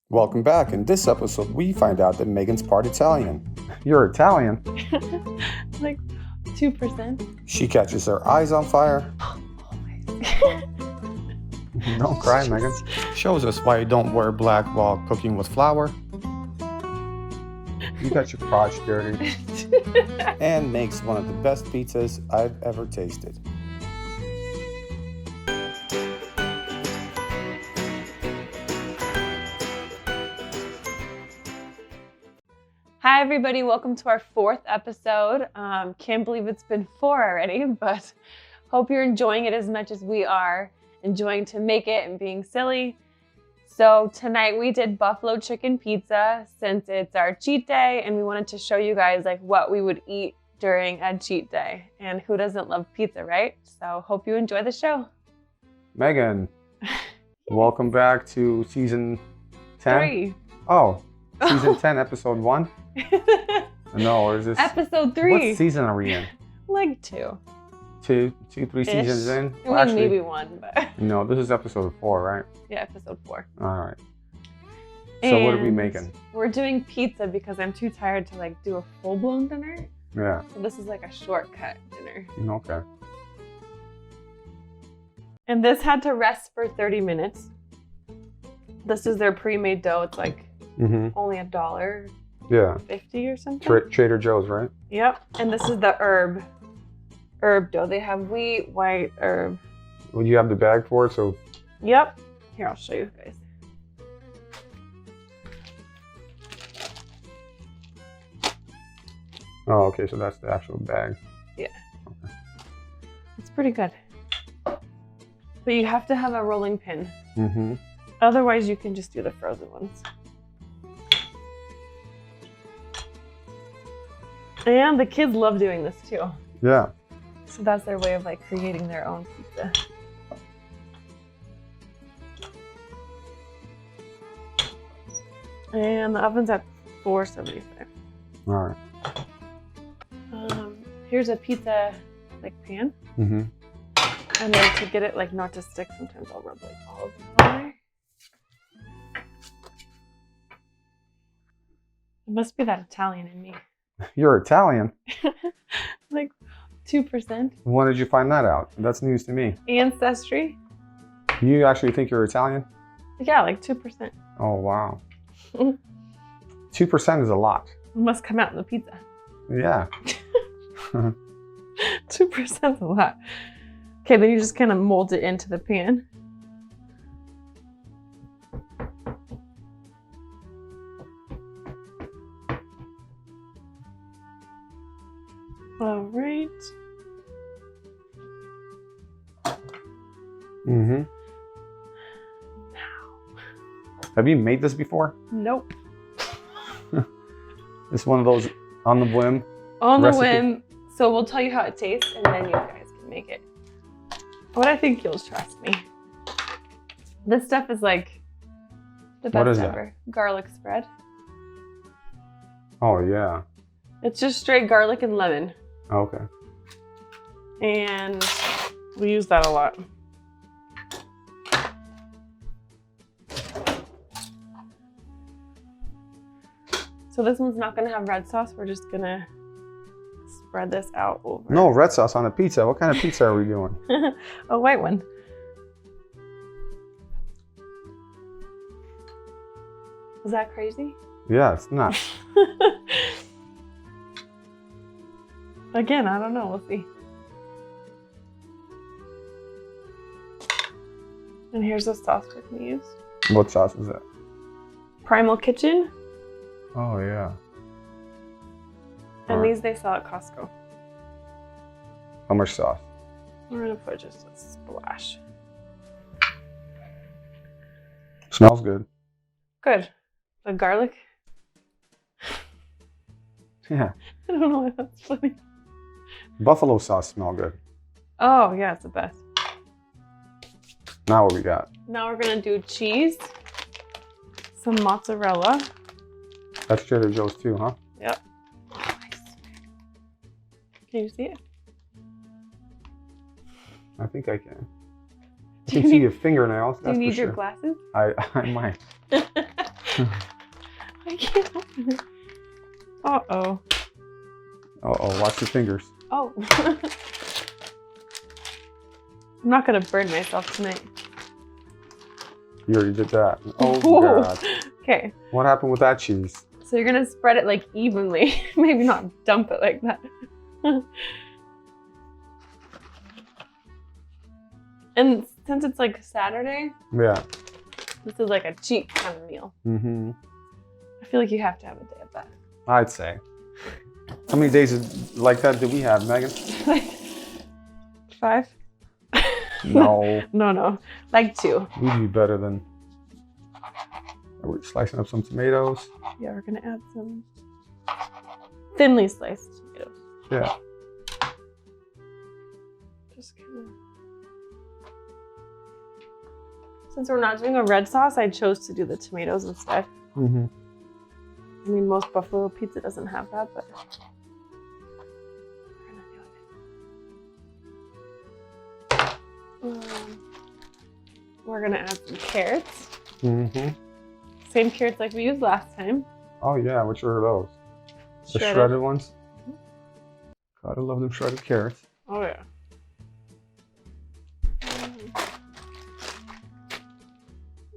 Welcome back. In this episode, we find out that Megan's part Italian. You're Italian. Like 2%. She catches her eyes on fire. Don't cry, Megan. Shows us why you don't wear black while cooking with flour. You got your crotch dirty. And makes one of the best pizzas I've ever tasted. Hi everybody, welcome to our 4th episode. Can't believe it's been 4 already, but hope you're enjoying it as much as we are enjoying to make it and being silly. So tonight we did buffalo chicken pizza since it's our cheat day, and we wanted to show you guys like what we would eat during a cheat day. And who doesn't love pizza, right? So hope you enjoy the show. Megan, welcome back to season 10. 3. Oh, season 10, episode 1? No, or is this episode 3? What season are we in? Like 2. 3 seasons in? I mean, actually, maybe 1, but no, this is episode 4, right? Yeah, episode 4. All right. So what are we making? We're doing pizza because I'm too tired to like do a full-blown dinner. Yeah. So this is like a shortcut dinner. Okay. And this had to rest for 30 minutes. This is their pre-made dough. It's like only $1.50 or something. Trader Joe's, right? Yep. And this is the herb dough. They have wheat, white, herb. Well, you have the bag for it, so. Yep. Here, I'll show you guys. Oh, okay. So that's the actual bag. Yeah. Okay. It's pretty good. But you have to have a rolling pin. Mm-hmm. Otherwise, you can just do the frozen ones. And the kids love doing this too. Yeah. So that's their way of like creating their own pizza. And the oven's at 475. All right. Here's a pizza like pan. Mm-hmm. And then to get it like not to stick, sometimes I'll rub like olive oil on there. It must be that Italian in me. You're Italian? Like 2%. When did you find that out? That's news to me. Ancestry. You actually think you're Italian? Yeah, like 2%. Oh, wow. 2% is a lot. It must come out in the pizza. Yeah. 2% is a lot. Okay, then you just kind of mold it into the pan. All right. Mm-hmm. Have you made this before? Nope. It's one of those on the whim. On the recipe. whim. So we'll tell you how it tastes, and then you guys can make it. But I think you'll trust me. This stuff is like the What best is ever. Garlic spread. Oh, yeah. It's just straight garlic and lemon. Okay. And we use that a lot. So this one's not gonna have red sauce. We're just gonna spread this out over. No red sauce on a pizza. What kind of pizza are we doing? A white one. Is that crazy? Yeah, it's not. Again, I don't know. We'll see. And here's the sauce we're gonna use. What sauce is that? Primal Kitchen. Oh, yeah. And Alright. these they sell at Costco. How much sauce? We're gonna put just a splash. Smells good. Good. The garlic. Yeah. I don't know why that's funny. Buffalo sauce smell good. Oh yeah, it's the best. Now what we got? Now we're gonna do cheese, some mozzarella. That's Trader Joe's too, huh? Yep. Nice. Can you see it? I think I can. Do You you can see need- your fingernails. Do That's you need for your sure. glasses? I might. I can't open it. Uh-oh. Uh-oh, watch your fingers. Oh. I'm not gonna burn myself tonight. You already did that. Oh, Whoa. God. Okay. What happened with that cheese? So you're gonna spread it like evenly. Maybe not dump it like that. And since it's like Saturday, Yeah. this is like a cheap kind of meal. Mm-hmm. I feel like you have to have a day of that. I'd say. How many days like that do we have, Megan? Like 5? No. No. Like 2. We'd be better than... Are we slicing up some tomatoes? Yeah, we're gonna add some thinly sliced tomatoes. Yeah. Just kind of... Since we're not doing a red sauce, I chose to do the tomatoes instead. Mm-hmm. I mean, most buffalo pizza doesn't have that, but we're gonna add some carrots. Mm-hmm. Same carrots like we used last time. Oh, yeah. Which are those? The shredded ones? Gotta love them shredded carrots. Oh, yeah.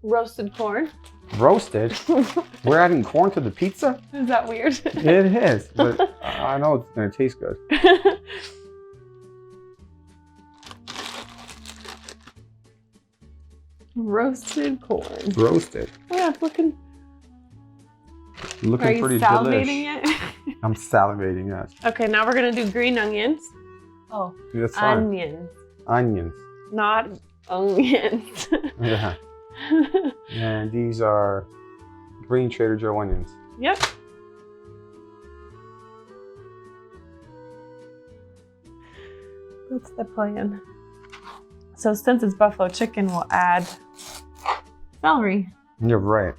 Roasted corn. Roasted? We're adding corn to the pizza? Is that weird? It is, but I know it's gonna taste good. Roasted corn. Roasted. Oh, yeah, it's looking Looking pretty salivating delish. it? I'm salivating, yes. Okay, now we're gonna do green onions. Oh, That's fine. onions, Onions. not onions. Yeah. And these are green Trader Joe onions. Yep. That's the plan. So since it's buffalo chicken, we'll add celery. You're right.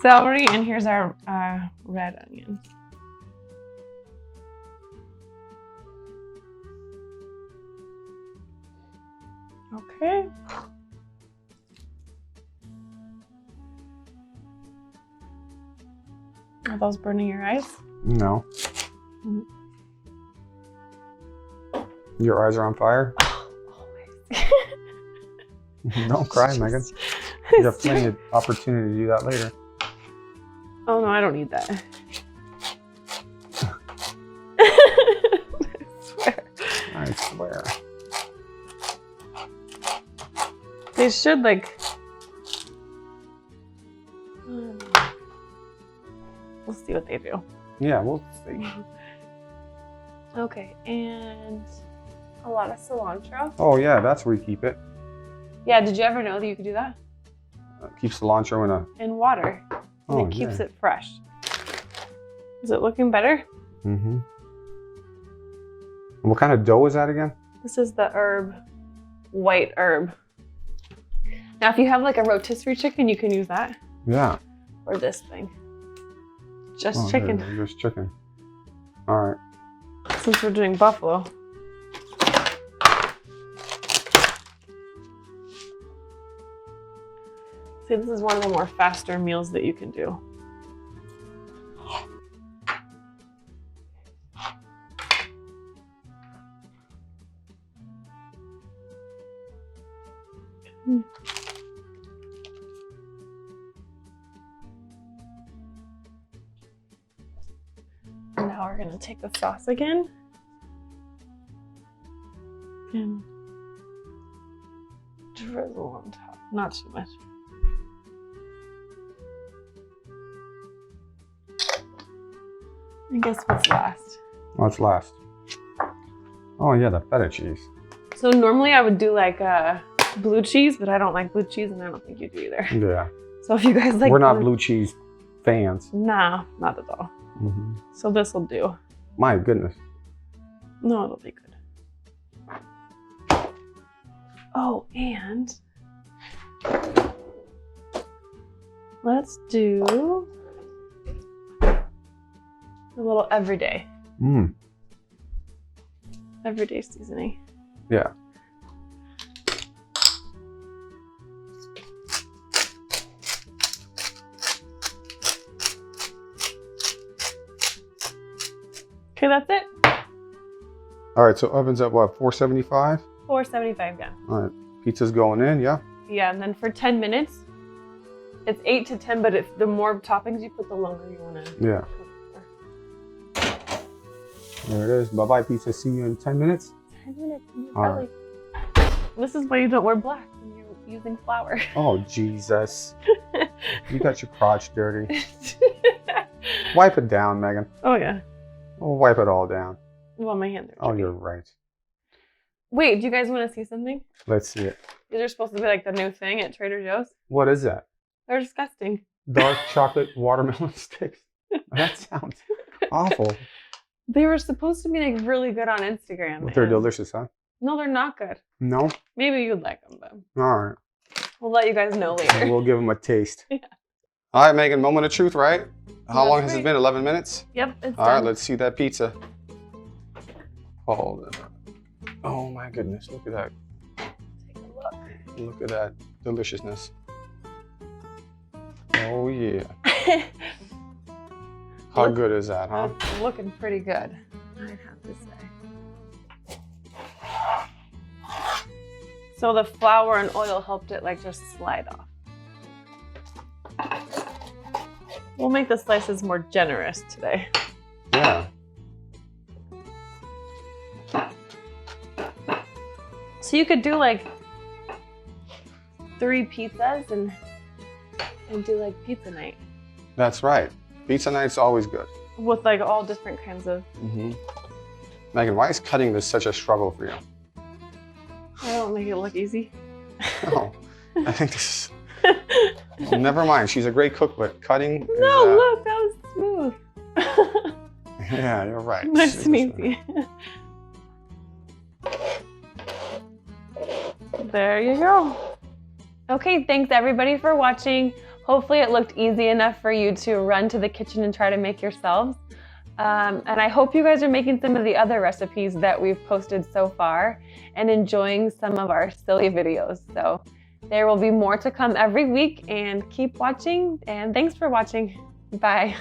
Celery, and here's our red onion. Okay. Are those burning your eyes? No. Mhm. Your eyes are on fire? Always. Don't cry, Megan. You have plenty of opportunity to do that later. Oh no, I don't need that. I swear. They should like... We'll see what they do. Yeah, we'll see. Okay, and a lot of cilantro. Oh yeah, that's where you keep it. Yeah, did you ever know that you could do that? Keep cilantro in a... In water. And Oh, it keeps yeah. it fresh. Is it looking better? Mm-hmm. What kind of dough is that again? This is the herb, white herb. Now, if you have like a rotisserie chicken, you can use that. Yeah. Or this thing. Just Oh, chicken. yeah, just chicken. All right. Since we're doing buffalo. See, this is one of the more faster meals that you can do. Now we're gonna take the sauce again. And drizzle on top, not too much. And guess what's last? What's last? Oh yeah, the feta cheese. So normally I would do like blue cheese, but I don't like blue cheese, and I don't think you do either. Yeah. So if you guys like, we're not blue cheese fans. Nah, not at all. Mm-hmm. So this will do. My goodness. No, it'll be good. Oh, and let's do a little everyday. Everyday seasoning. Yeah. Okay, that's it. All right, so oven's at what, 475? 475, yeah. All right, pizza's going in, yeah? Yeah, and then for 10 minutes, it's 8 to 10, but if the more toppings you put, the longer you want to. Yeah. There it is. Bye-bye, pizza. See you in 10 minutes. 10 minutes. All right. This is why you don't wear black when you're using flour. Oh, Jesus. You got your crotch dirty. Wipe it down, Megan. Oh, yeah. We'll wipe it all down. Well, my hands are Oh, dirty. you're right. Wait, do you guys want to see something? Let's see it. These are supposed to be like the new thing at Trader Joe's. What is that? They're disgusting. Dark chocolate watermelon sticks. That sounds awful. They were supposed to be like really good on Instagram. But they're delicious, huh? No, they're not good. No? Maybe you'd like them, but All right. we'll let you guys know later. We'll give them a taste. Yeah. All right, Megan, moment of truth, right? How That's long has right. it been? 11 minutes? Yep, it's All right, done. let's see that pizza. Hold it. Oh my goodness, look at that. Take a look. Look at that deliciousness. Oh yeah. How good is that, huh? That's looking pretty good, I'd have to say. So the flour and oil helped it like just slide off. We'll make the slices more generous today. Yeah. So you could do like 3 pizzas and do like pizza night That's right. Pizza night's always good. with like all different kinds of. Megan, why is cutting this such a struggle for you? I don't make it look easy. Oh, I think this is... Never mind, she's a great cook, but cutting is... No, look, that was smooth. Yeah, you're right. Nice and easy. There you go. Okay, thanks everybody for watching. Hopefully it looked easy enough for you to run to the kitchen and try to make yourselves. And I hope you guys are making some of the other recipes that we've posted so far and enjoying some of our silly videos. So there will be more to come every week, and keep watching, and thanks for watching. Bye.